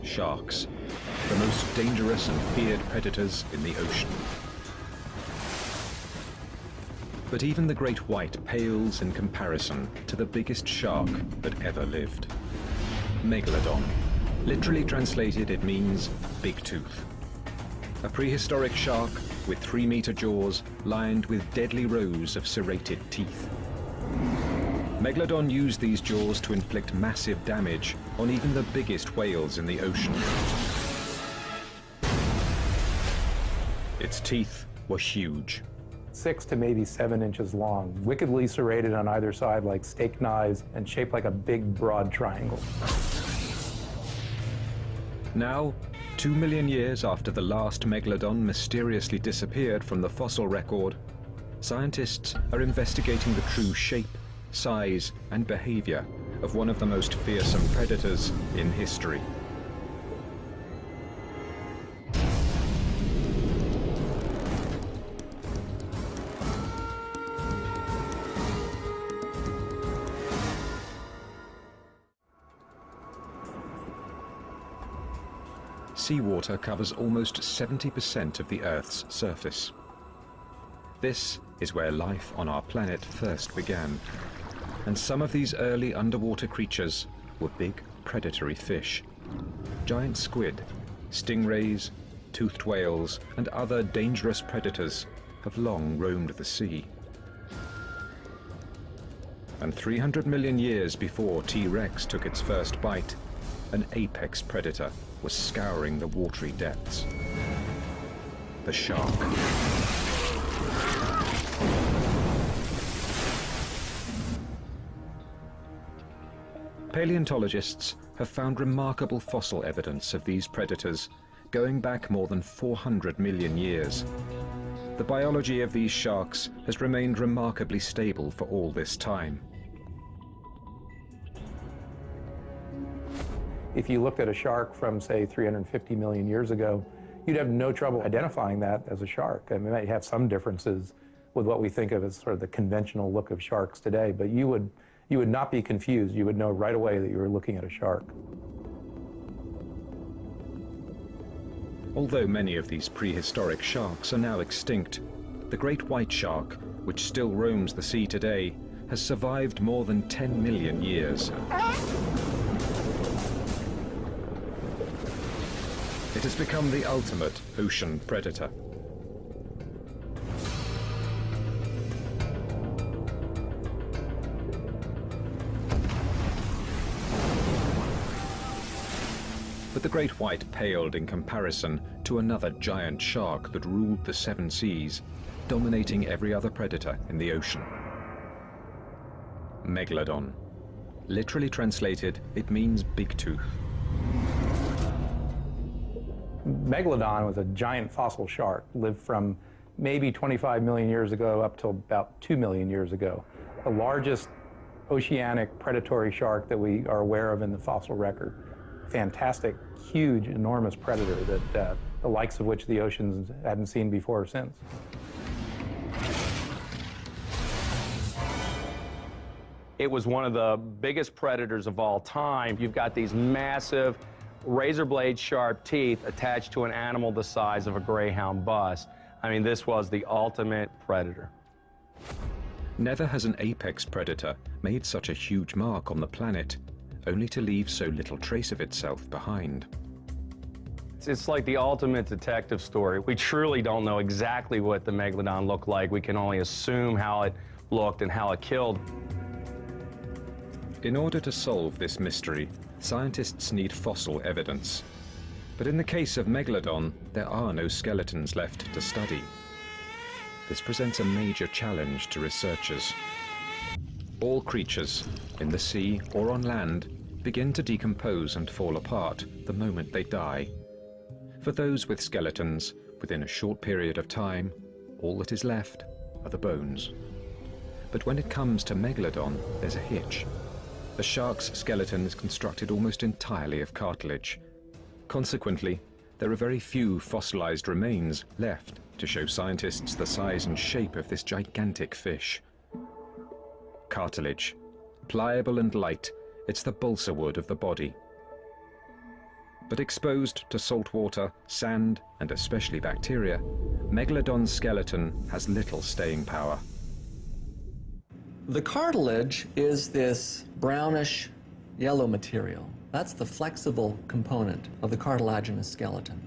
sharks, the most dangerous and feared predators in the ocean. But even the great white pales in comparison to the biggest shark that ever lived. Megalodon. Literally translated, it means big tooth. A prehistoric shark with 3-meter jaws lined with deadly rows of serrated teeth. Megalodon used these jaws to inflict massive damage on even the biggest whales in the ocean. Its teeth were huge. 6 to maybe 7 inches long, wickedly serrated on either side like steak knives and shaped like a big, broad triangle. Now, 2 million years after the last Megalodon mysteriously disappeared from the fossil record, scientists are investigating the true shape, size, and behavior of one of the most fearsome predators in history. Seawater covers almost 70% of the Earth's surface. This is where life on our planet first began, and some of these early underwater creatures were big predatory fish. Giant squid, stingrays, toothed whales, and other dangerous predators have long roamed the sea. And 300 million years before T-Rex took its first bite, an apex predator was scouring the watery depths. The shark. Paleontologists have found remarkable fossil evidence of these predators going back more than 400 million years. The biology of these sharks has remained remarkably stable for all this time. If you looked at a shark from, say, 350 million years ago, you'd have no trouble identifying that as a shark. I mean, it might have some differences with what we think of as sort of the conventional look of sharks today, but you would not be confused. You would know right away that you were looking at a shark. Although many of these prehistoric sharks are now extinct, the great white shark, which still roams the sea today, has survived more than 10 million years. It has become the ultimate ocean predator. But the great white paled in comparison to another giant shark that ruled the 7 seas, dominating every other predator in the ocean. Megalodon. Literally translated, it means big tooth. Megalodon was a giant fossil shark, lived from maybe 25 million years ago up till about 2 million years ago. The largest oceanic predatory shark that we are aware of in the fossil record. Fantastic, huge, enormous predator that the likes of which the oceans hadn't seen before or since. It was one of the biggest predators of all time. You've got these massive razor blade sharp teeth attached to an animal the size of a Greyhound bus. I mean, this was the ultimate predator. Never has an apex predator made such a huge mark on the planet, only to leave so little trace of itself behind. It's like the ultimate detective story. We truly don't know exactly what the Megalodon looked like. We can only assume how it looked and how it killed. In order to solve this mystery, scientists need fossil evidence. But in the case of Megalodon, there are no skeletons left to study. This presents a major challenge to researchers. All creatures, in the sea or on land, begin to decompose and fall apart the moment they die. For those with skeletons, within a short period of time, all that is left are the bones. But when it comes to Megalodon, there's a hitch. The shark's skeleton is constructed almost entirely of cartilage. Consequently, there are very few fossilized remains left to show scientists the size and shape of this gigantic fish. Cartilage. Pliable and light, it's the balsa wood of the body. But exposed to salt water, sand, and especially bacteria, Megalodon's skeleton has little staying power. The cartilage is this brownish yellow material. That's the flexible component of the cartilaginous skeleton.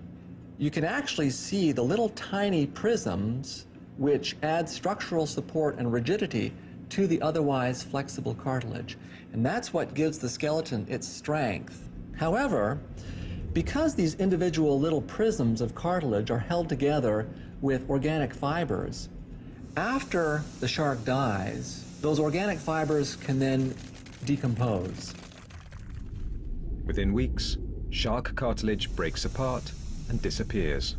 You can actually see the little tiny prisms which add structural support and rigidity to the otherwise flexible cartilage. And that's what gives the skeleton its strength. However, because these individual little prisms of cartilage are held together with organic fibers, after the shark dies, those organic fibers can then decompose. Within weeks, shark cartilage breaks apart and disappears.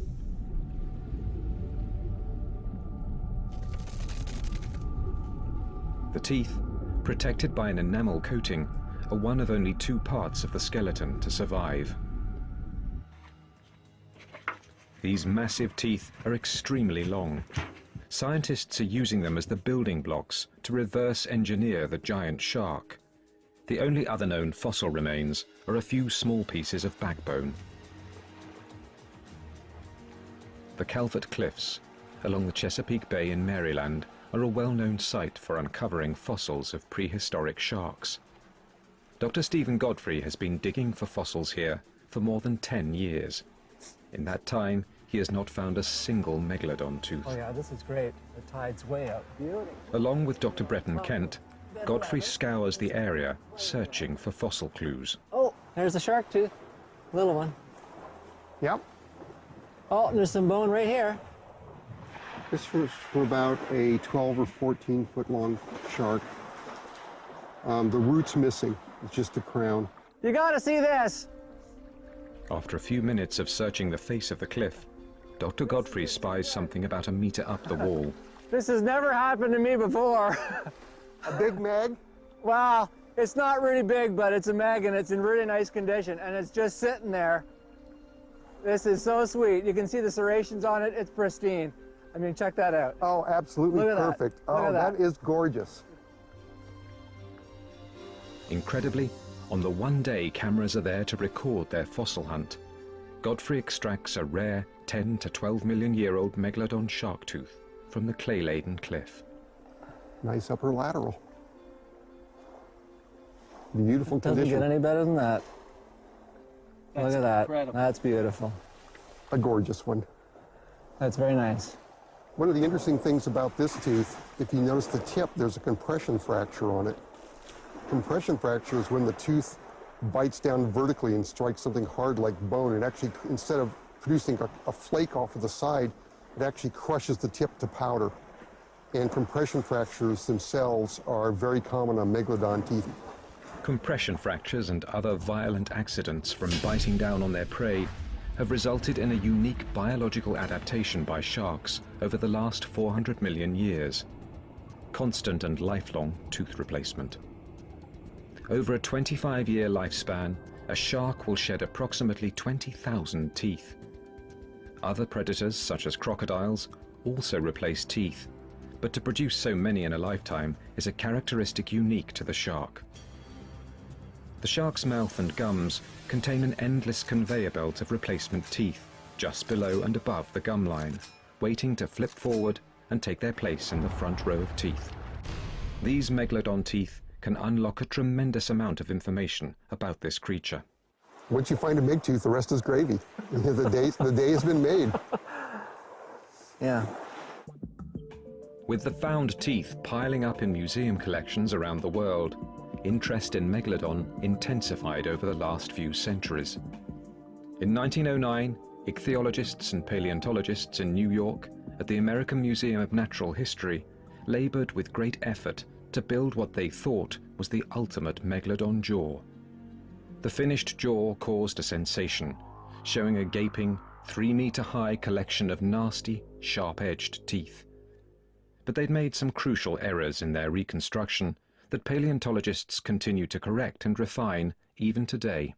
The teeth, protected by an enamel coating, are one of only 2 parts of the skeleton to survive. These massive teeth are extremely long. Scientists are using them as the building blocks to reverse engineer the giant shark. The only other known fossil remains are a few small pieces of backbone. The Calvert Cliffs, along the Chesapeake Bay in Maryland, are a well-known site for uncovering fossils of prehistoric sharks. Dr. Stephen Godfrey has been digging for fossils here for more than 10 years. In that time, he has not found a single megalodon tooth. Oh yeah, this is great. The tide's way up. Beauty. Along with Dr. Breton Kent, Godfrey scours the area, searching for fossil clues. Oh, there's a shark tooth. Little one. Yep. Oh, and there's some bone right here. This was for about a 12 or 14 foot long shark. The root's missing. It's just the crown. You gotta see this. After a few minutes of searching the face of the cliff, Dr. Godfrey spies something about a meter up the wall. This has never happened to me before. A big mag? Wow, it's not really big, but it's a mag and it's in really nice condition and it's just sitting there. This is so sweet. You can see the serrations on it. It's pristine. I mean, check that out. Oh, absolutely Look at that. perfect. Look Oh, at that. that is gorgeous. Incredibly, on the one day cameras are there to record their fossil hunt, Godfrey extracts a rare 10 to 12 million year old Megalodon shark tooth from the clay-laden cliff. Nice upper lateral. Beautiful Doesn't condition. get any better than that. Look at that. incredible. That's beautiful. A gorgeous one. That's very nice. One of the interesting things about this tooth, if you notice the tip, there's a compression fracture on it. Compression fracture is when the tooth bites down vertically and strikes something hard like bone. It actually, instead of producing a flake off of the side, it actually crushes the tip to powder. And compression fractures themselves are very common on Megalodon teeth. Compression fractures and other violent accidents from biting down on their prey have resulted in a unique biological adaptation by sharks over the last 400 million years. Constant and lifelong tooth replacement. Over a 25-year lifespan, a shark will shed approximately 20,000 teeth. Other predators, such as crocodiles, also replace teeth, but to produce so many in a lifetime is a characteristic unique to the shark. The shark's mouth and gums contain an endless conveyor belt of replacement teeth just below and above the gum line, waiting to flip forward and take their place in the front row of teeth. These Megalodon teeth can unlock a tremendous amount of information about this creature. Once you find a big tooth, the rest is gravy. The day has been made. Yeah. With the found teeth piling up in museum collections around the world, interest in Megalodon intensified over the last few centuries. In 1909, ichthyologists and paleontologists in New York at the American Museum of Natural History labored with great effort to build what they thought was the ultimate Megalodon jaw. The finished jaw caused a sensation, showing a gaping, 3-meter-high collection of nasty, sharp-edged teeth. But they'd made some crucial errors in their reconstruction that paleontologists continue to correct and refine even today.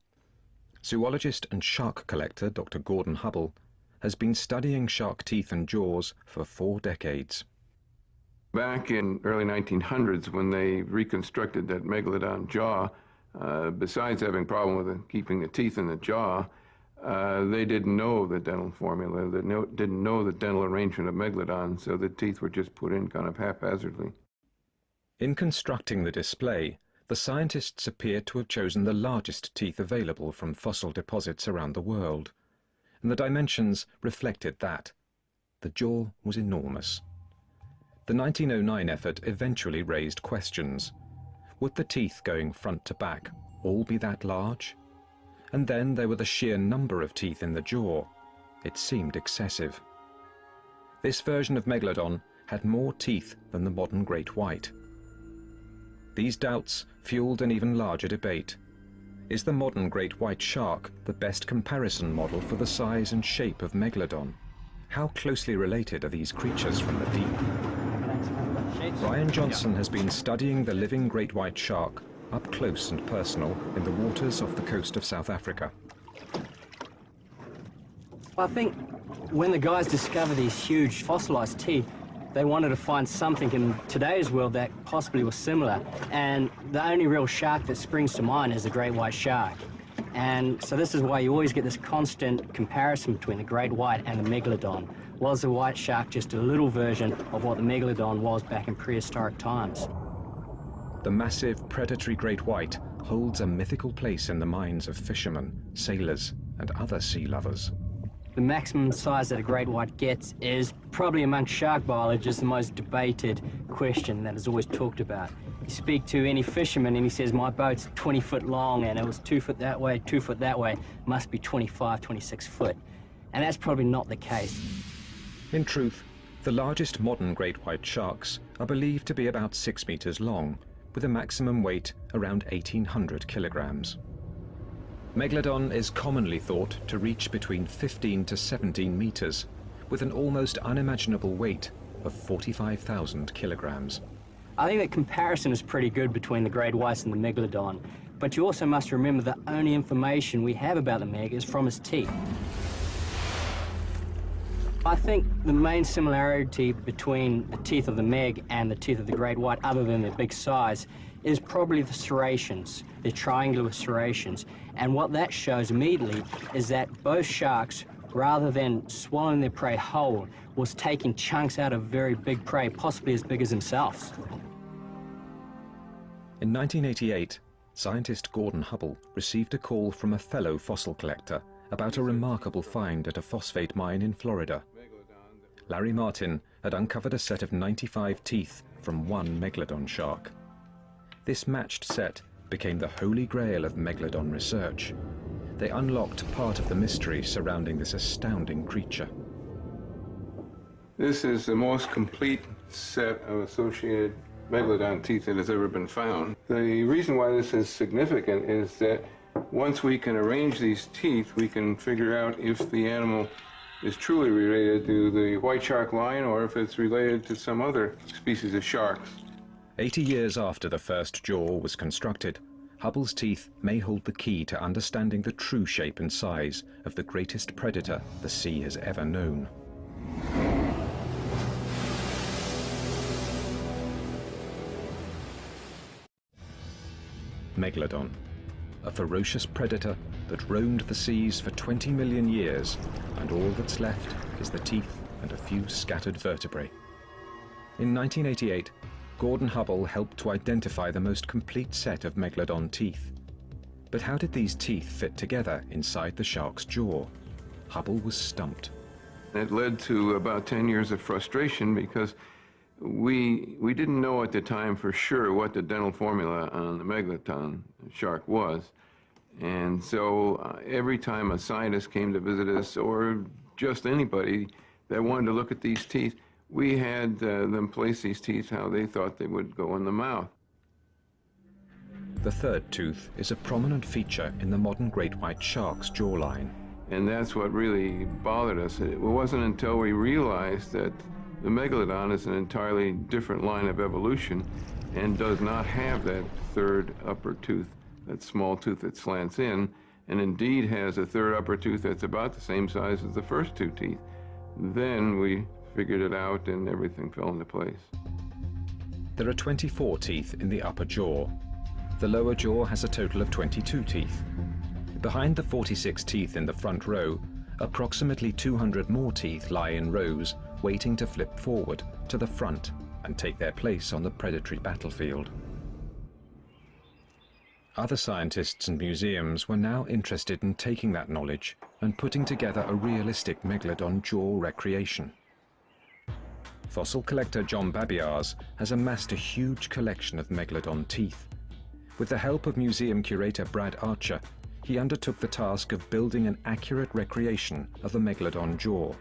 Zoologist and shark collector Dr. Gordon Hubble has been studying shark teeth and jaws for 4 decades. Back in early 1900s, when they reconstructed that Megalodon jaw, besides having a problem with keeping the teeth in the jaw, they didn't know the dental formula, they didn't know the dental arrangement of Megalodon, so the teeth were just put in kind of haphazardly. In constructing the display, the scientists appeared to have chosen the largest teeth available from fossil deposits around the world, and the dimensions reflected that. The jaw was enormous. The 1909 effort eventually raised questions. Would the teeth going front to back all be that large? And then there were the sheer number of teeth in the jaw. It seemed excessive. This version of Megalodon had more teeth than the modern great white. These doubts fueled an even larger debate. Is the modern great white shark the best comparison model for the size and shape of Megalodon? How closely related are these creatures from the deep? Brian Johnson has been studying the living great white shark up close and personal in the waters off the coast of South Africa. I think when the guys discovered these huge fossilized teeth, they wanted to find something in today's world that possibly was similar. And the only real shark that springs to mind is the great white shark. And so this is why you always get this constant comparison between the great white and the Megalodon. Was the white shark just a little version of what the Megalodon was back in prehistoric times? The massive predatory great white holds a mythical place in the minds of fishermen, sailors, and other sea lovers. The maximum size that a great white gets is probably among shark biologists the most debated question that is always talked about. You speak to any fisherman and he says, my boat's 20 foot long and it was 2 foot that way, 2 foot that way, must be 25, 26 foot. And that's probably not the case. In truth, the largest modern great white sharks are believed to be about 6 meters long, with a maximum weight around 1,800 kilograms. Megalodon is commonly thought to reach between 15 to 17 meters, with an almost unimaginable weight of 45,000 kilograms. I think that comparison is pretty good between the great whites and the Megalodon, but you also must remember the only information we have about the Meg is from his teeth. I think the main similarity between the teeth of the Meg and the teeth of the great white, other than their big size, is probably the serrations, the triangular serrations. And what that shows immediately is that both sharks, rather than swallowing their prey whole, was taking chunks out of very big prey, possibly as big as themselves. In 1988, scientist Gordon Hubble received a call from a fellow fossil collector about a remarkable find at a phosphate mine in Florida. Larry Martin had uncovered a set of 95 teeth from one Megalodon shark. This matched set became the holy grail of Megalodon research. They unlocked part of the mystery surrounding this astounding creature. This is the most complete set of associated Megalodon teeth that has ever been found. The reason why this is significant is that once we can arrange these teeth, we can figure out if the animal is truly related to the white shark line or if it's related to some other species of sharks. 80 years after the first jaw was constructed, Hubble's teeth may hold the key to understanding the true shape and size of the greatest predator the sea has ever known. Megalodon, a ferocious predator that roamed the seas for 20 million years, and all that's left is the teeth and a few scattered vertebrae. In 1988, Gordon Hubble helped to identify the most complete set of Megalodon teeth. But how did these teeth fit together inside the shark's jaw? Hubble was stumped. It led to about 10 years of frustration because we didn't know at the time for sure what the dental formula on the Megalodon shark was. And so every time a scientist came to visit us, or just anybody that wanted to look at these teeth, we had them place these teeth how they thought they would go in the mouth. The third tooth is a prominent feature in the modern great white shark's jawline. And that's what really bothered us. It wasn't until we realized that the Megalodon is an entirely different line of evolution and does not have that third upper tooth, that small tooth that slants in, and indeed has a third upper tooth that's about the same size as the first two teeth. Then we figured it out and everything fell into place. There are 24 teeth in the upper jaw. The lower jaw has a total of 22 teeth. Behind the 46 teeth in the front row, approximately 200 more teeth lie in rows, waiting to flip forward to the front and take their place on the predatory battlefield. Other scientists and museums were now interested in taking that knowledge and putting together a realistic Megalodon jaw recreation. Fossil collector John Babiars has amassed a huge collection of Megalodon teeth. With the help of museum curator Brad Archer, he undertook the task of building an accurate recreation of the Megalodon jaw.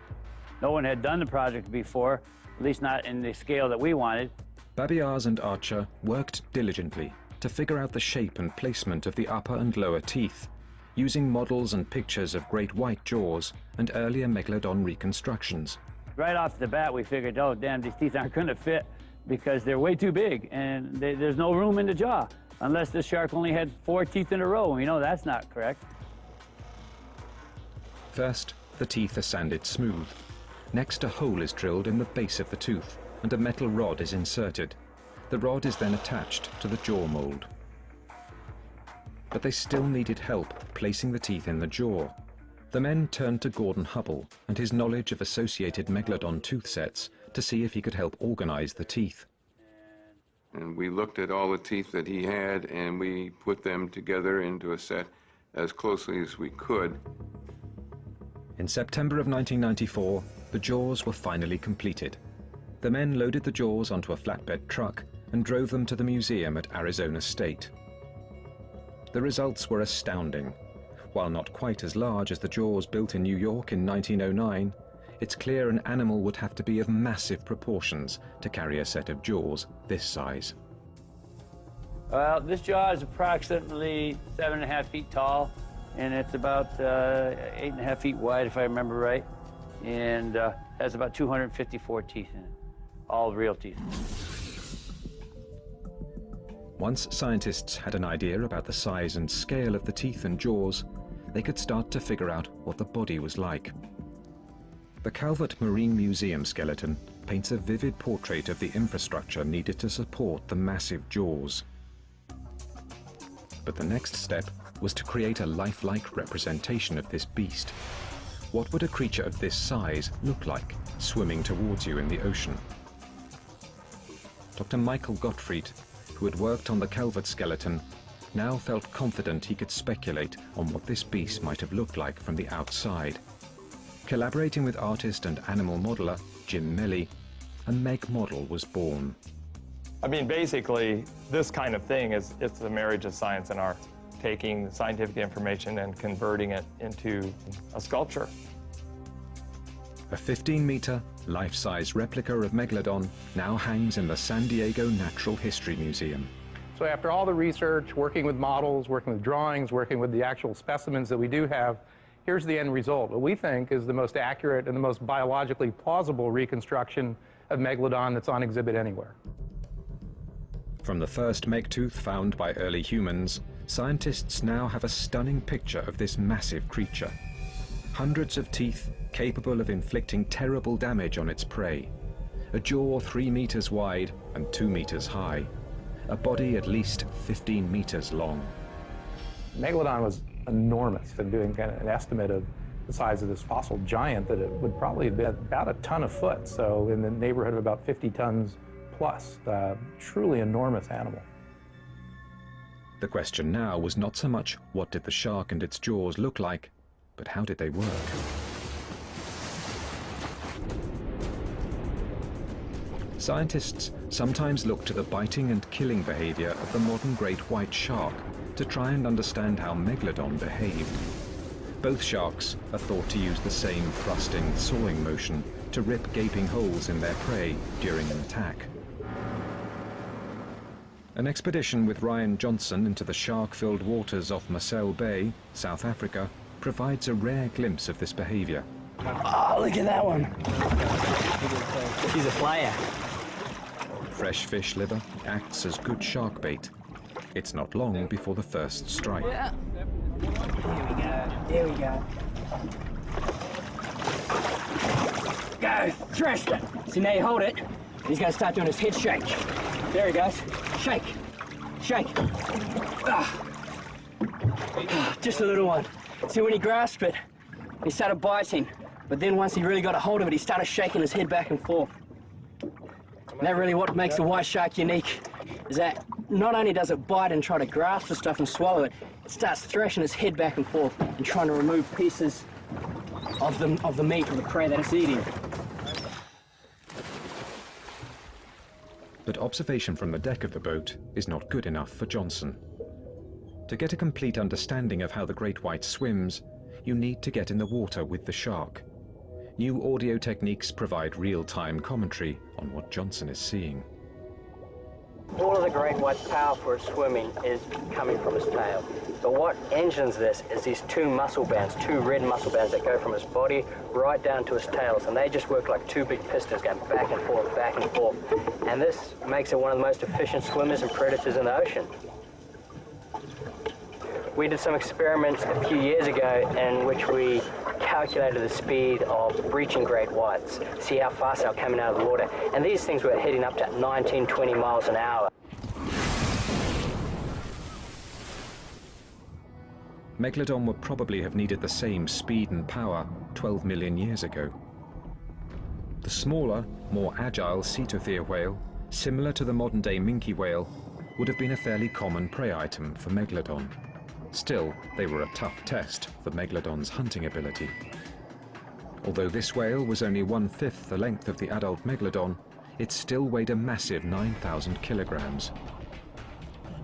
No one had done the project before, at least not in the scale that we wanted. Babiars and Archer worked diligently to figure out the shape and placement of the upper and lower teeth, using models and pictures of great white jaws and earlier Megalodon reconstructions. Right off the bat, we figured, oh, damn, these teeth aren't going to fit because they're way too big and there's no room in the jaw, unless the shark only had 4 teeth in a row. We know that's not correct. First, the teeth are sanded smooth. Next, a hole is drilled in the base of the tooth and a metal rod is inserted. The rod is then attached to the jaw mold. But they still needed help placing the teeth in the jaw. The men turned to Gordon Hubble and his knowledge of associated Megalodon tooth sets to see if he could help organize the teeth. And we looked at all the teeth that he had and we put them together into a set as closely as we could. In September of 1994, the jaws were finally completed. The men loaded the jaws onto a flatbed truck and drove them to the museum at Arizona State. The results were astounding. While not quite as large as the jaws built in New York in 1909, it's clear an animal would have to be of massive proportions to carry a set of jaws this size. Well, this jaw is approximately 7.5 feet tall, and it's about 8.5 feet wide, if I remember right, and has about 254 teeth in it, all real teeth. Once scientists had an idea about the size and scale of the teeth and jaws, they could start to figure out what the body was like. The Calvert Marine Museum skeleton paints a vivid portrait of the infrastructure needed to support the massive jaws. But the next step was to create a lifelike representation of this beast. What would a creature of this size look like swimming towards you in the ocean? Dr. Michael Gottfried, who had worked on the Calvert skeleton, now felt confident he could speculate on what this beast might have looked like from the outside. Collaborating with artist and animal modeler Jim Melly, a Meg model was born. I mean, basically, this kind of thing it's the marriage of science and art, taking scientific information and converting it into a sculpture. A 15-meter, life-size replica of Megalodon now hangs in the San Diego Natural History Museum. So after all the research, working with models, working with drawings, working with the actual specimens that we do have, here's the end result. What we think is the most accurate and the most biologically plausible reconstruction of Megalodon that's on exhibit anywhere. From the first Meg tooth found by early humans, scientists now have a stunning picture of this massive creature. Hundreds of teeth capable of inflicting terrible damage on its prey. A jaw 3 meters wide and 2 meters high. A body at least 15 meters long. Megalodon was enormous, and doing kind of an estimate of the size of this fossil giant, that it would probably have been about a ton a foot, so in the neighborhood of about 50 tons plus. Truly enormous animal. The question now was not so much what did the shark and its jaws look like, but how did they work? Scientists sometimes look to the biting and killing behavior of the modern great white shark to try and understand how Megalodon behaved. Both sharks are thought to use the same thrusting, sawing motion to rip gaping holes in their prey during an attack. An expedition with Ryan Johnson into the shark-filled waters off Marcel Bay, South Africa, provides a rare glimpse of this behavior. Oh, look at that one. He's a player. Fresh fish liver acts as good shark bait. It's not long before the first strike. Yeah. There we go. Go, thrust it. So now you hold it. He's going to start doing his head shake. There he goes. Shake, shake. Just a little one. See, when he grasped it, he started biting. But then once he really got a hold of it, he started shaking his head back and forth. And that really what makes the white shark unique, is that not only does it bite and try to grasp the stuff and swallow it, it starts thrashing its head back and forth and trying to remove pieces of the meat or the prey that it's eating. But observation from the deck of the boat is not good enough for Johnson. To get a complete understanding of how the great white swims, you need to get in the water with the shark. New audio techniques provide real-time commentary on what Johnson is seeing. All of the great white's power for its swimming is coming from its tail. But what engines this is these two muscle bands, two red muscle bands that go from its body right down to its tails, and they just work like two big pistons going back and forth, back and forth. And this makes it one of the most efficient swimmers and predators in the ocean. We did some experiments a few years ago in which we calculated the speed of breaching great whites, see how fast they were coming out of the water. And these things were hitting up to 19, 20 miles an hour. Megalodon would probably have needed the same speed and power 12 million years ago. The smaller, more agile Cetothere whale, similar to the modern-day minke whale, would have been a fairly common prey item for Megalodon. Still, they were a tough test for Megalodon's hunting ability. Although this whale was only 1/5 the length of the adult Megalodon, it still weighed a massive 9,000 kilograms.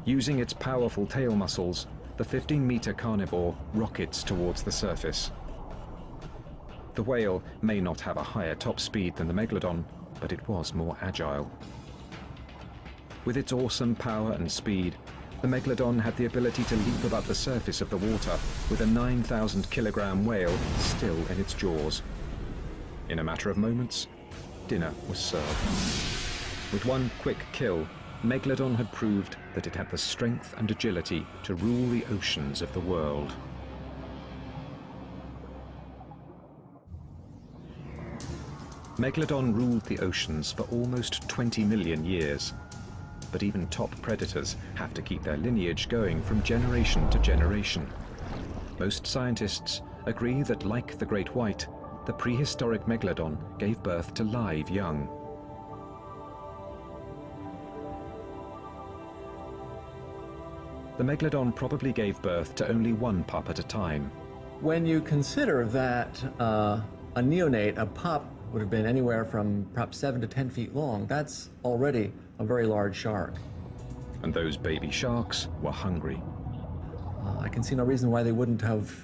Using its powerful tail muscles, the 15-meter carnivore rockets towards the surface. The whale may not have a higher top speed than the Megalodon, but it was more agile. With its awesome power and speed, the Megalodon had the ability to leap above the surface of the water with a 9,000-kilogram whale still in its jaws. In a matter of moments, dinner was served. With one quick kill, Megalodon had proved that it had the strength and agility to rule the oceans of the world. Megalodon ruled the oceans for almost 20 million years. But even top predators have to keep their lineage going from generation to generation. Most scientists agree that, like the great white, the prehistoric Megalodon gave birth to live young. The Megalodon probably gave birth to only one pup at a time. When you consider that a neonate, a pup, would have been anywhere from perhaps 7 to 10 feet long, that's already a very large shark. And those baby sharks were hungry. I can see no reason why they wouldn't have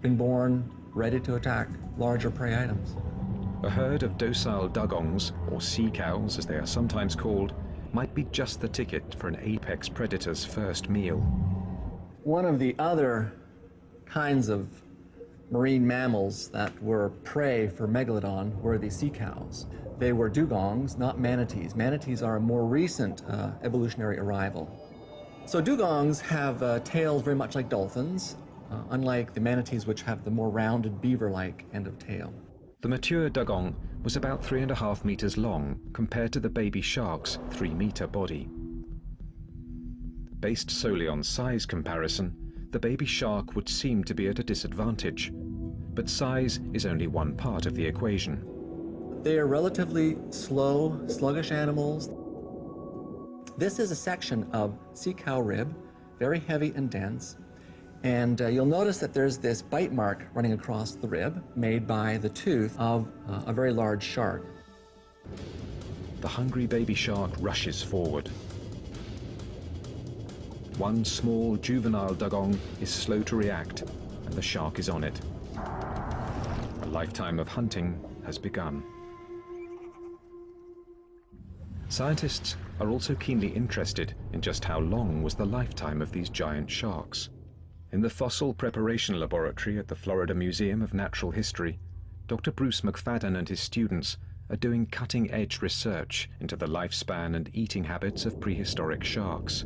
been born ready to attack larger prey items. A herd of docile dugongs, or sea cows as they are sometimes called, might be just the ticket for an apex predator's first meal. One of the other kinds of marine mammals that were prey for Megalodon were the sea cows. They were dugongs, not manatees. Manatees are a more recent evolutionary arrival. So dugongs have tails very much like dolphins, unlike the manatees, which have the more rounded beaver-like end of tail. The mature dugong was about 3.5 meters long compared to the baby shark's 3-meter body. Based solely on size comparison, the baby shark would seem to be at a disadvantage. But size is only one part of the equation. They are relatively slow, sluggish animals. This is a section of sea cow rib, very heavy and dense. And you'll notice that there's this bite mark running across the rib made by the tooth of a very large shark. The hungry baby shark rushes forward. One small juvenile dugong is slow to react, and the shark is on it. A lifetime of hunting has begun. Scientists are also keenly interested in just how long was the lifetime of these giant sharks. In the Fossil Preparation Laboratory at the Florida Museum of Natural History, Dr. Bruce McFadden and his students are doing cutting-edge research into the lifespan and eating habits of prehistoric sharks.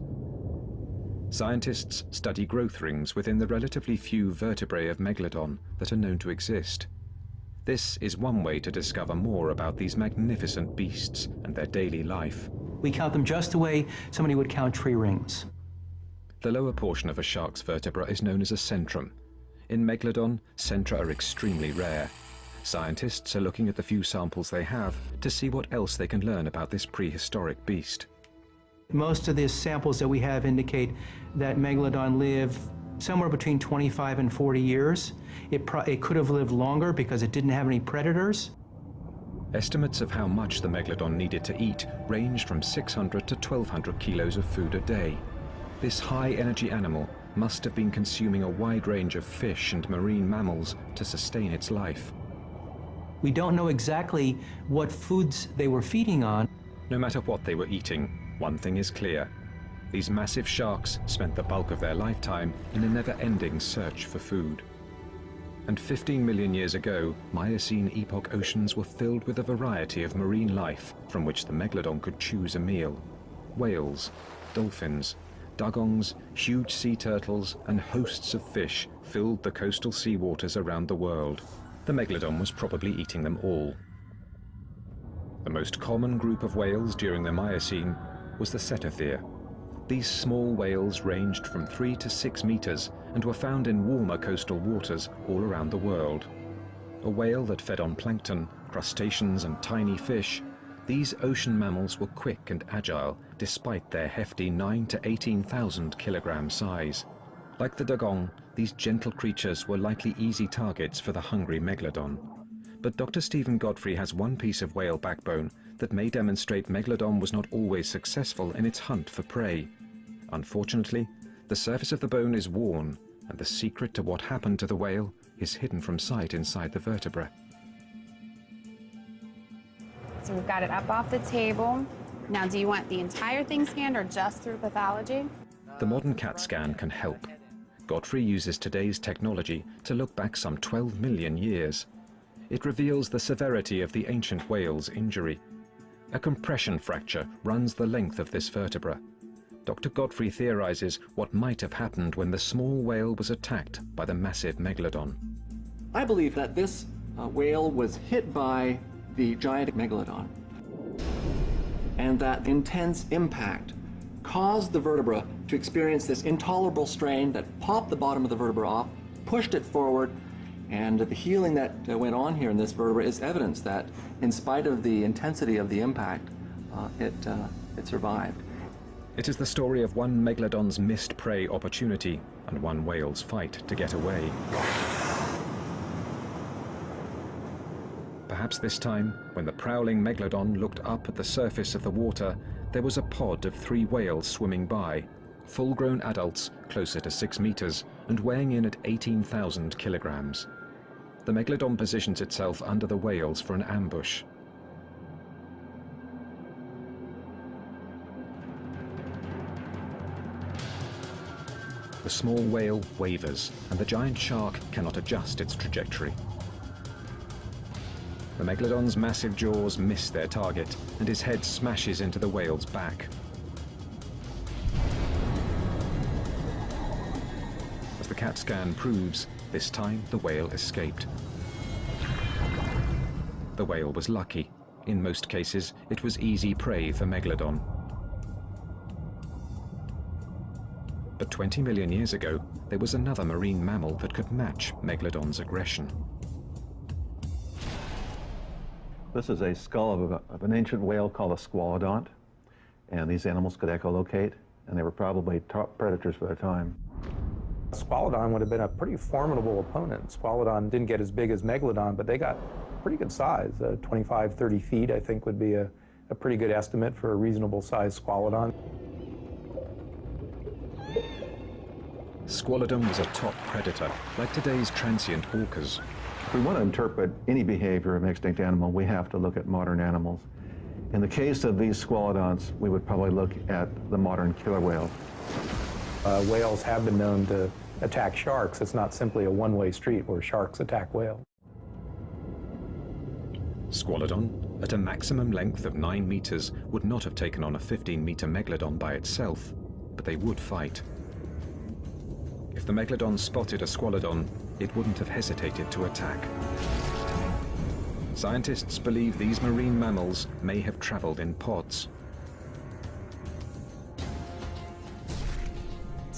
Scientists study growth rings within the relatively few vertebrae of Megalodon that are known to exist. This is one way to discover more about these magnificent beasts and their daily life. We count them just the way somebody would count tree rings. The lower portion of a shark's vertebra is known as a centrum. In Megalodon, centra are extremely rare. Scientists are looking at the few samples they have to see what else they can learn about this prehistoric beast. Most of the samples that we have indicate that Megalodon lived somewhere between 25 and 40 years. It could have lived longer because it didn't have any predators. Estimates of how much the Megalodon needed to eat ranged from 600 to 1,200 kilos of food a day. This high-energy animal must have been consuming a wide range of fish and marine mammals to sustain its life. We don't know exactly what foods they were feeding on. No matter what they were eating, one thing is clear. These massive sharks spent the bulk of their lifetime in a never-ending search for food. And 15 million years ago, Miocene epoch oceans were filled with a variety of marine life from which the Megalodon could choose a meal. Whales, dolphins, dugongs, huge sea turtles, and hosts of fish filled the coastal seawaters around the world. The Megalodon was probably eating them all. The most common group of whales during the Miocene was the cetathea. These small whales ranged from 3 to 6 meters and were found in warmer coastal waters all around the world. A whale that fed on plankton, crustaceans, and tiny fish, these ocean mammals were quick and agile despite their hefty 9 to 18,000 kilogram size. Like the dugong, these gentle creatures were likely easy targets for the hungry Megalodon. But Dr. Stephen Godfrey has one piece of whale backbone that may demonstrate Megalodon was not always successful in its hunt for prey. Unfortunately, the surface of the bone is worn, and the secret to what happened to the whale is hidden from sight inside the vertebra. So we've got it up off the table. Now, do you want the entire thing scanned or just through pathology? The modern CAT scan can help. Godfrey uses today's technology to look back some 12 million years. It reveals the severity of the ancient whale's injury. A compression fracture runs the length of this vertebra. Dr. Godfrey theorizes what might have happened when the small whale was attacked by the massive Megalodon. I believe that this whale was hit by the giant Megalodon, and that intense impact caused the vertebra to experience this intolerable strain that popped the bottom of the vertebra off, pushed it forward, and the healing that went on here in this vertebra is evidence that, in spite of the intensity of the impact, it survived. It is the story of one Megalodon's missed prey opportunity and one whale's fight to get away. Perhaps this time, when the prowling Megalodon looked up at the surface of the water, there was a pod of 3 whales swimming by, full-grown adults closer to 6 meters and weighing in at 18,000 kilograms. The Megalodon positions itself under the whales for an ambush. The small whale wavers, and the giant shark cannot adjust its trajectory. The Megalodon's massive jaws miss their target, and his head smashes into the whale's back. As the CAT scan proves, this time the whale escaped. The whale was lucky. In most cases, it was easy prey for Megalodon. But 20 million years ago, there was another marine mammal that could match Megalodon's aggression. This is a skull of an ancient whale called a squalodont, and these animals could echolocate, and they were probably top predators for their time. Squalodon would have been a pretty formidable opponent. Squalodon didn't get as big as Megalodon, but they got pretty good size. 25, 30 feet, I think, would be a pretty good estimate for a reasonable sized Squalodon. Squalodon was a top predator, like today's transient orcas. If we want to interpret any behavior of an extinct animal, we have to look at modern animals. In the case of these squalodonts, we would probably look at the modern killer whale. Whales have been known to attack sharks. It's not simply a one-way street where sharks attack whales. Squalodon, at a maximum length of 9 meters, would not have taken on a 15-meter Megalodon by itself, but they would fight. If the Megalodon spotted a Squalodon, it wouldn't have hesitated to attack. Scientists believe these marine mammals may have traveled in pods.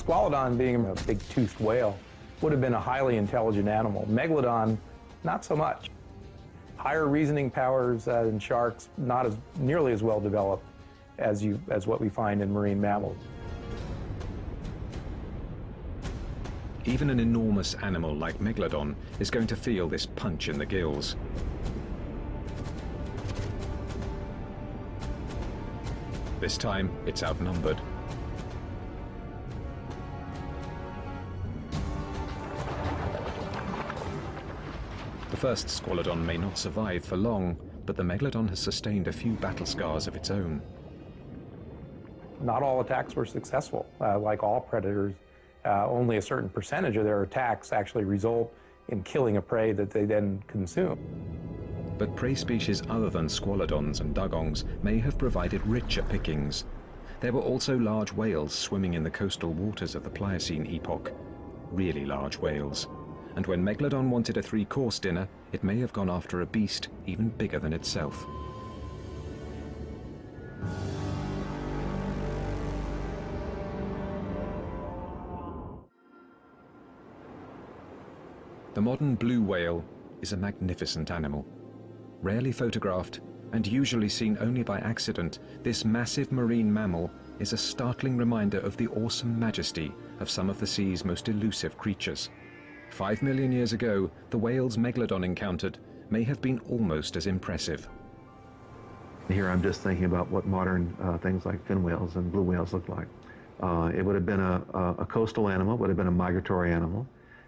Squalodon, being a big-toothed whale, would have been a highly intelligent animal. Megalodon, not so much. Higher reasoning powers in sharks, not nearly as well developed as what we find in marine mammals. Even an enormous animal like Megalodon is going to feel this punch in the gills. This time, it's outnumbered. The first Squalodon may not survive for long, but the Megalodon has sustained a few battle scars of its own. Not all attacks were successful. Like all predators, only a certain percentage of their attacks actually result in killing a prey that they then consume. But prey species other than squalodons and dugongs may have provided richer pickings. There were also large whales swimming in the coastal waters of the Pliocene epoch. Really large whales. And when Megalodon wanted a three-course dinner, it may have gone after a beast even bigger than itself. The modern blue whale is a magnificent animal. Rarely photographed and usually seen only by accident, this massive marine mammal is a startling reminder of the awesome majesty of some of the sea's most elusive creatures. 5 million years ago, the whales Megalodon encountered may have been almost as impressive. Here I'm just thinking about what modern things like fin whales and blue whales look like. It would have been a coastal animal, would have been a migratory animal.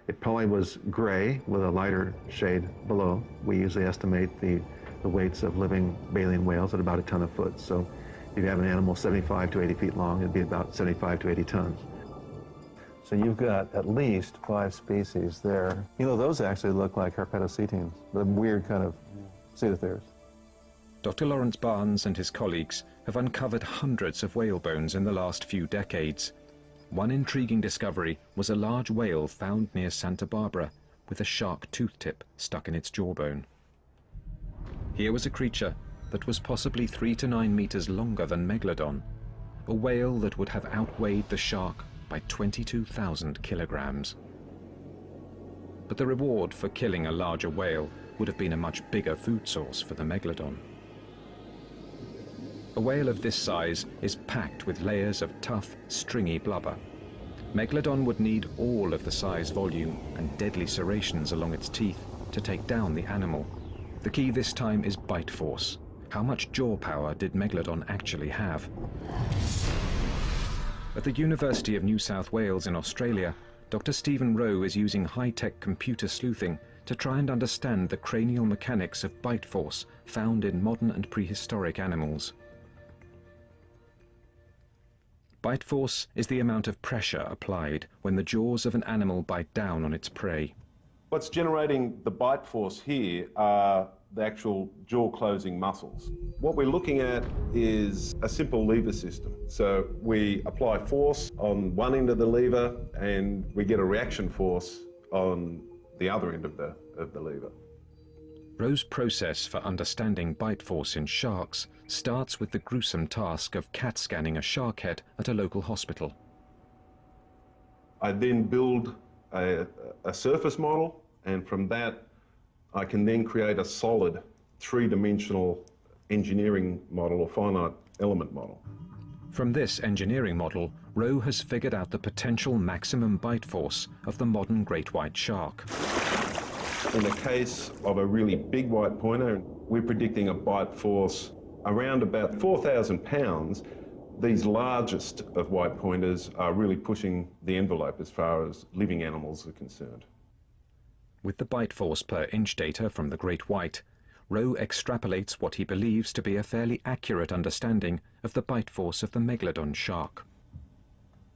It probably was gray with a lighter shade below. We usually estimate the weights of living baleen whales at about a ton a foot. So if you have an animal 75 to 80 feet long, it'd be about 75 to 80 tons. So you've got at least 5 species there. You know, those actually look like herpetocetines, the weird kind of cetatheres. Dr. Lawrence Barnes and his colleagues have uncovered hundreds of whale bones in the last few decades. One intriguing discovery was a large whale found near Santa Barbara with a shark tooth tip stuck in its jawbone. Here was a creature that was possibly 3 to 9 meters longer than Megalodon, a whale that would have outweighed the shark by 22,000 kilograms. But the reward for killing a larger whale would have been a much bigger food source for the Megalodon. A whale of this size is packed with layers of tough, stringy blubber. Megalodon would need all of the size, volume, and deadly serrations along its teeth to take down the animal. The key this time is bite force. How much jaw power did Megalodon actually have? At the University of New South Wales in Australia, Dr. Stephen Rowe is using high-tech computer sleuthing to try and understand the cranial mechanics of bite force found in modern and prehistoric animals. Bite force is the amount of pressure applied when the jaws of an animal bite down on its prey. What's generating the bite force here are the actual jaw closing muscles. What we're looking at is a simple lever system. So we apply force on one end of the lever and we get a reaction force on the other end of the lever. Rowe's process for understanding bite force in sharks starts with the gruesome task of CAT scanning a shark head at a local hospital. I then build a surface model, and from that I can then create a solid 3-dimensional engineering model or finite element model. From this engineering model, Rowe has figured out the potential maximum bite force of the modern great white shark. In the case of a really big white pointer, we're predicting a bite force around about 4,000 pounds. These largest of white pointers are really pushing the envelope as far as living animals are concerned. With the bite force per inch data from the great white, Rowe extrapolates what he believes to be a fairly accurate understanding of the bite force of the Megalodon shark.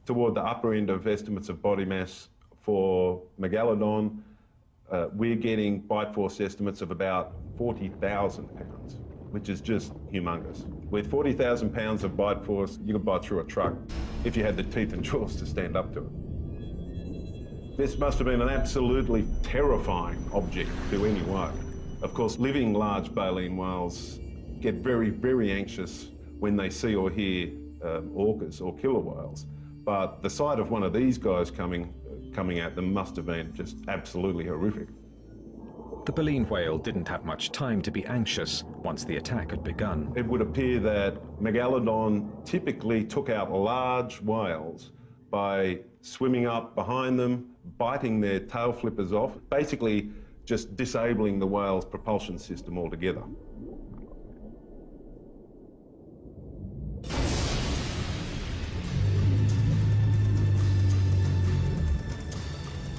Toward the upper end of estimates of body mass for Megalodon, we're getting bite force estimates of about 40,000 pounds, which is just humongous. With 40,000 pounds of bite force, you could bite through a truck if you had the teeth and jaws to stand up to it. This must have been an absolutely terrifying object to any whale. Of course, living large baleen whales get very, very anxious when they see or hear orcas or killer whales. but the sight of one of these guys coming at them must have been just absolutely horrific. The baleen whale didn't have much time to be anxious once the attack had begun. It would appear that Megalodon typically took out large whales by swimming up behind them, biting their tail flippers off, basically just disabling the whale's propulsion system altogether.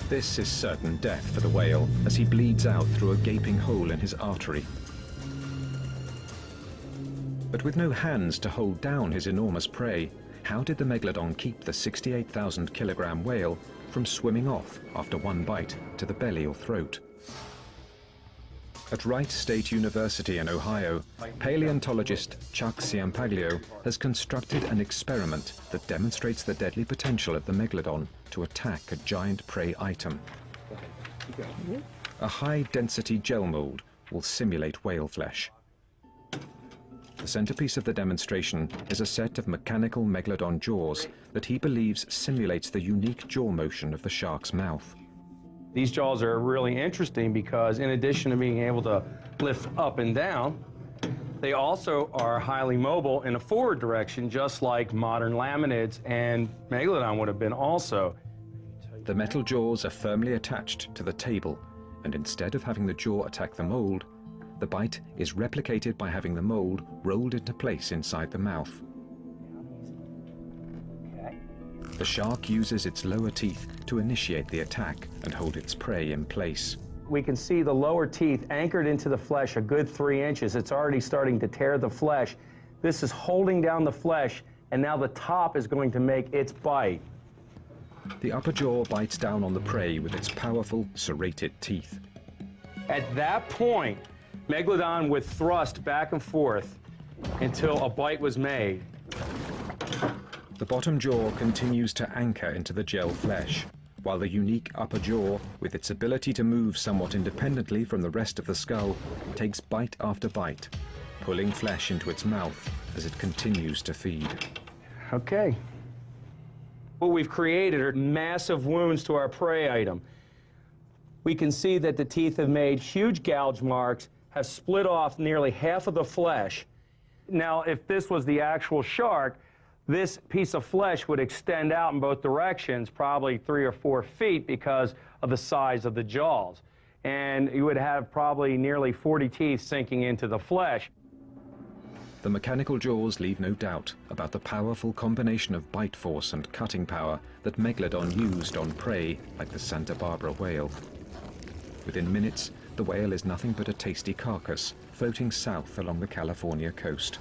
This is certain death for the whale as he bleeds out through a gaping hole in his artery. But with no hands to hold down his enormous prey, how did the Megalodon keep the 68,000 kilogram whale from swimming off after one bite to the belly or throat? At Wright State University in Ohio, paleontologist Chuck Ciampaglio has constructed an experiment that demonstrates the deadly potential of the Megalodon to attack a giant prey item. A high-density gel mold will simulate whale flesh. The centerpiece of the demonstration is a set of mechanical Megalodon jaws that he believes simulates the unique jaw motion of the shark's mouth. These jaws are really interesting because in addition to being able to lift up and down, they also are highly mobile in a forward direction, just like modern laminids and Megalodon would have been also. The metal jaws are firmly attached to the table, and instead of having the jaw attack the mold, the bite is replicated by having the mold rolled into place inside the mouth. The shark uses its lower teeth to initiate the attack and hold its prey in place. We can see the lower teeth anchored into the flesh a good 3 inches. It's already starting to tear the flesh. This is holding down the flesh, and now the top is going to make its bite. The upper jaw bites down on the prey with its powerful, serrated teeth. At that point, Megalodon would thrust back and forth until a bite was made. The bottom jaw continues to anchor into the gel flesh, while the unique upper jaw, with its ability to move somewhat independently from the rest of the skull, takes bite after bite, pulling flesh into its mouth as it continues to feed. Okay. What we've created are massive wounds to our prey item. We can see that the teeth have made huge gouge marks, have split off nearly half of the flesh. Now, if this was the actual shark, this piece of flesh would extend out in both directions, probably 3 or 4 feet because of the size of the jaws. And you would have probably nearly 40 teeth sinking into the flesh. The mechanical jaws leave no doubt about the powerful combination of bite force and cutting power that Megalodon used on prey like the Santa Barbara whale. Within minutes, the whale is nothing but a tasty carcass floating south along the California coast.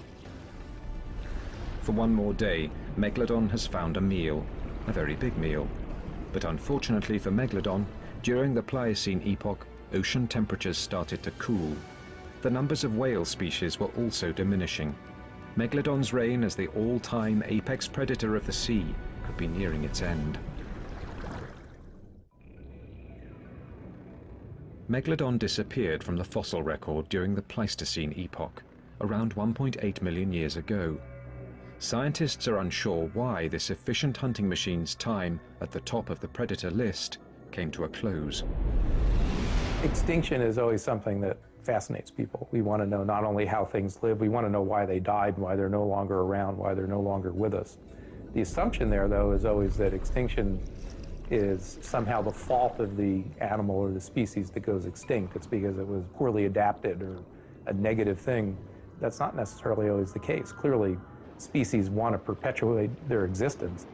For one more day, Megalodon has found a meal, a very big meal. But unfortunately for Megalodon, during the Pliocene epoch, ocean temperatures started to cool. The numbers of whale species were also diminishing. Megalodon's reign as the all-time apex predator of the sea could be nearing its end. Megalodon disappeared from the fossil record during the Pleistocene epoch, around 1.8 million years ago. Scientists are unsure why this efficient hunting machine's time at the top of the predator list came to a close. Extinction is always something that fascinates people. We want to know not only how things live, we want to know why they died, why they're no longer around, why they're no longer with us. The assumption there, though, is always that extinction is somehow the fault of the animal or the species that goes extinct. It's because it was poorly adapted or a negative thing. That's not necessarily always the case. Clearly, species want to perpetuate their existence.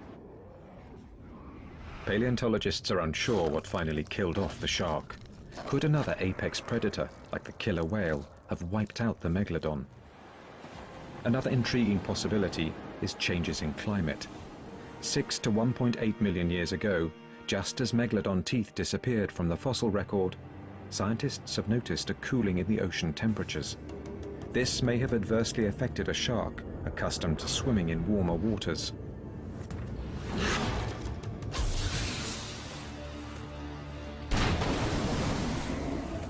Paleontologists are unsure what finally killed off the shark. Could another apex predator, like the killer whale, have wiped out the Megalodon? Another intriguing possibility is changes in climate. 6 to 1.8 million years ago, just as Megalodon teeth disappeared from the fossil record, scientists have noticed a cooling in the ocean temperatures. This may have adversely affected a shark accustomed to swimming in warmer waters.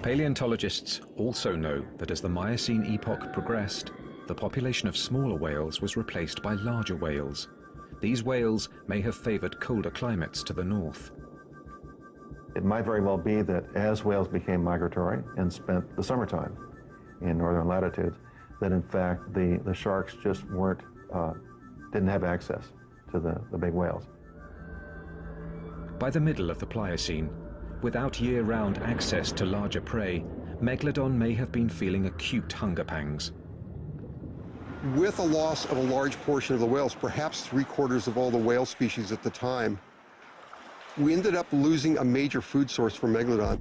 Paleontologists also know that as the Miocene epoch progressed, the population of smaller whales was replaced by larger whales. these whales may have favored colder climates to the north. It might very well be that as whales became migratory and spent the summertime in northern latitudes, that in fact the sharks just didn't have access to the big whales. By the middle of the Pliocene, without year-round access to larger prey, Megalodon may have been feeling acute hunger pangs. With a loss of a large portion of the whales, perhaps 3/4 of all the whale species at the time, we ended up losing a major food source for Megalodon.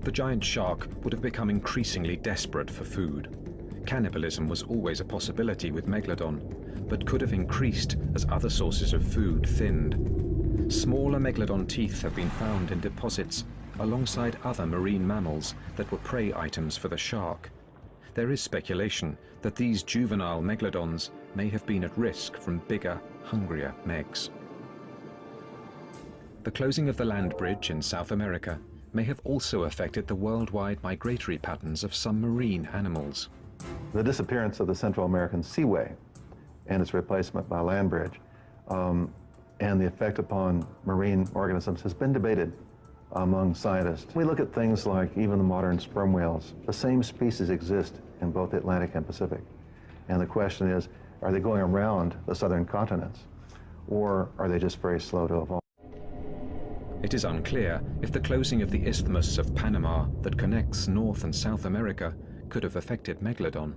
The giant shark would have become increasingly desperate for food. Cannibalism was always a possibility with Megalodon, but could have increased as other sources of food thinned. Smaller Megalodon teeth have been found in deposits alongside other marine mammals that were prey items for the shark. There is speculation that these juvenile Megalodons may have been at risk from bigger, hungrier Megs. The closing of the land bridge in South America may have also affected the worldwide migratory patterns of some marine animals. The disappearance of the Central American seaway and its replacement by a land bridge and the effect upon marine organisms has been debated among scientists. We look at things like even the modern sperm whales. The same species exist in both the Atlantic and Pacific. And the question is, are they going around the southern continents, or are they just very slow to evolve? It is unclear if the closing of the Isthmus of Panama that connects North and South America could have affected Megalodon.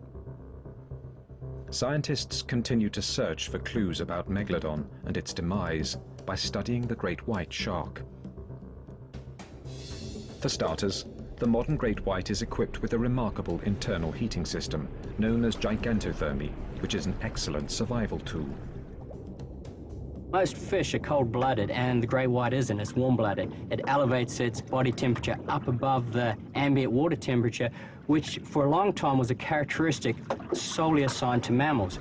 Scientists continue to search for clues about Megalodon and its demise by studying the great white shark. For starters, the modern great white is equipped with a remarkable internal heating system known as gigantothermy, which is an excellent survival tool. Most fish are cold-blooded, and the great white isn't. It's warm-blooded. It elevates its body temperature up above the ambient water temperature, which for a long time was a characteristic solely assigned to mammals.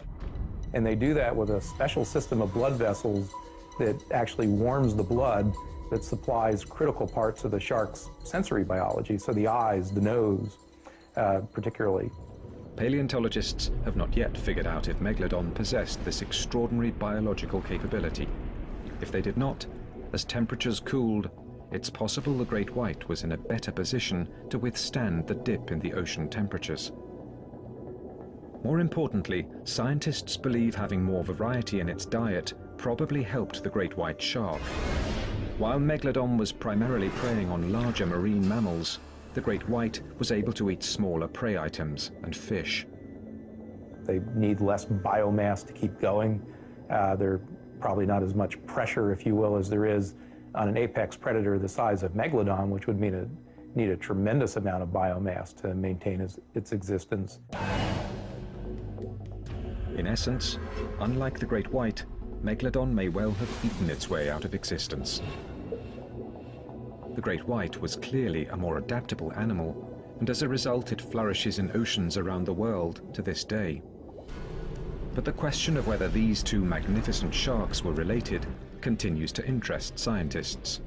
And they do that with a special system of blood vessels that actually warms the blood that supplies critical parts of the shark's sensory biology, so the eyes, the nose, particularly. Paleontologists have not yet figured out if Megalodon possessed this extraordinary biological capability. If they did not, as temperatures cooled, it's possible the great white was in a better position to withstand the dip in the ocean temperatures. More importantly, scientists believe having more variety in its diet probably helped the great white shark. While Megalodon was primarily preying on larger marine mammals, the great white was able to eat smaller prey items and fish. They need less biomass to keep going. There's probably not as much pressure, if you will, as there is on an apex predator the size of Megalodon, which would mean need a tremendous amount of biomass to maintain its existence. In essence, unlike the great white, Megalodon may well have eaten its way out of existence. The great white was clearly a more adaptable animal, and as a result it flourishes in oceans around the world to this day. But the question of whether these two magnificent sharks were related continues to interest scientists.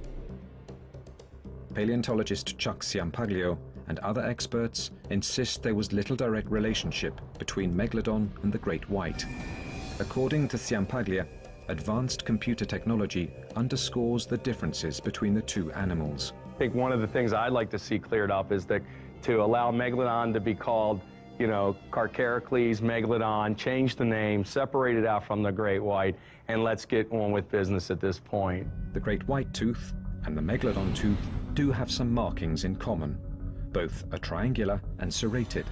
Paleontologist Chuck Ciampaglio and other experts insist there was little direct relationship between Megalodon and the great white. According to Ciampaglio, advanced computer technology underscores the differences between the two animals. I think one of the things I'd like to see cleared up is that to allow Megalodon to be called, you know, Carcharicles, Megalodon, change the name, separate it out from the great white, and let's get on with business at this point. The great white tooth and the Megalodon tooth do have some markings in common. Both are triangular and serrated.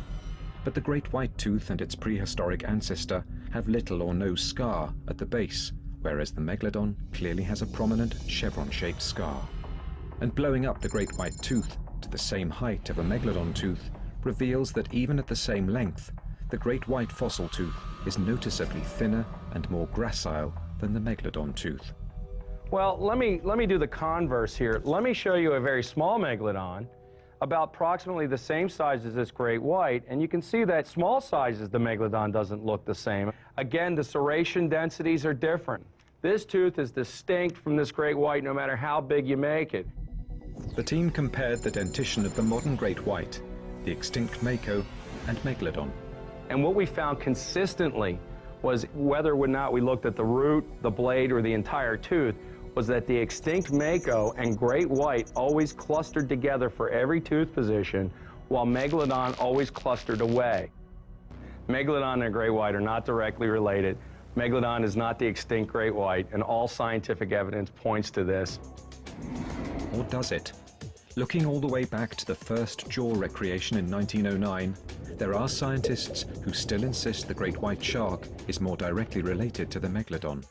But the great white tooth and its prehistoric ancestor have little or no scar at the base, whereas the Megalodon clearly has a prominent chevron-shaped scar. And blowing up the great white tooth to the same height of a Megalodon tooth reveals that even at the same length, the great white fossil tooth is noticeably thinner and more gracile than the Megalodon tooth. Well, let me do the converse here. Let me show you a very small Megalodon, about approximately the same size as this great white, and you can see that small sizes the Megalodon doesn't look the same. Again, the serration densities are different. This tooth is distinct from this great white no matter how big you make it. The team compared the dentition of the modern great white, the extinct Mako, and Megalodon. And what we found consistently was whether or not we looked at the root, the blade, or the entire tooth, was that the extinct mako and great white always clustered together for every tooth position, while Megalodon always clustered away. Megalodon and great white are not directly related. Megalodon is not the extinct great white, and all scientific evidence points to this. Or does it? Looking all the way back to the first jaw recreation in 1909, there are scientists who still insist the great white shark is more directly related to the Megalodon.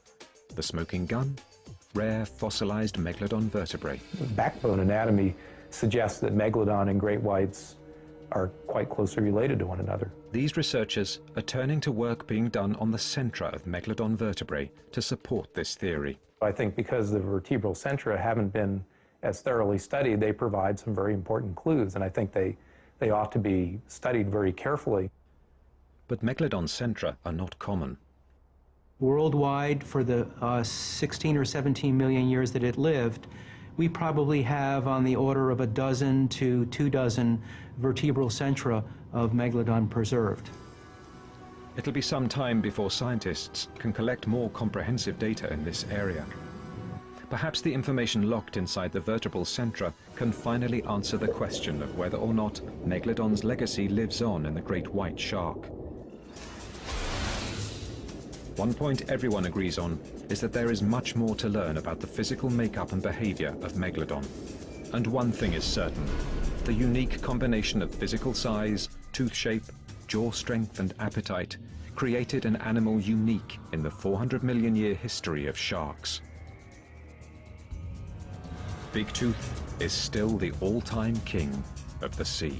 The smoking gun? Rare fossilized Megalodon vertebrae. Backbone anatomy suggests that Megalodon and great whites are quite closely related to one another. These researchers are turning to work being done on the centra of Megalodon vertebrae to support this theory. I think because the vertebral centra haven't been as thoroughly studied, they provide some very important clues, and I think they ought to be studied very carefully. But Megalodon centra are not common. Worldwide, for the 16 or 17 million years that it lived, we probably have on the order of a dozen to 24 vertebral centra of Megalodon preserved. It'll be some time before scientists can collect more comprehensive data in this area. Perhaps the information locked inside the vertebral centra can finally answer the question of whether or not Megalodon's legacy lives on in the great white shark. One point everyone agrees on is that there is much more to learn about the physical makeup and behavior of Megalodon. And one thing is certain: the unique combination of physical size, tooth shape, jaw strength, and appetite created an animal unique in the 400 million year history of sharks. Big Tooth is still the all-time king of the sea.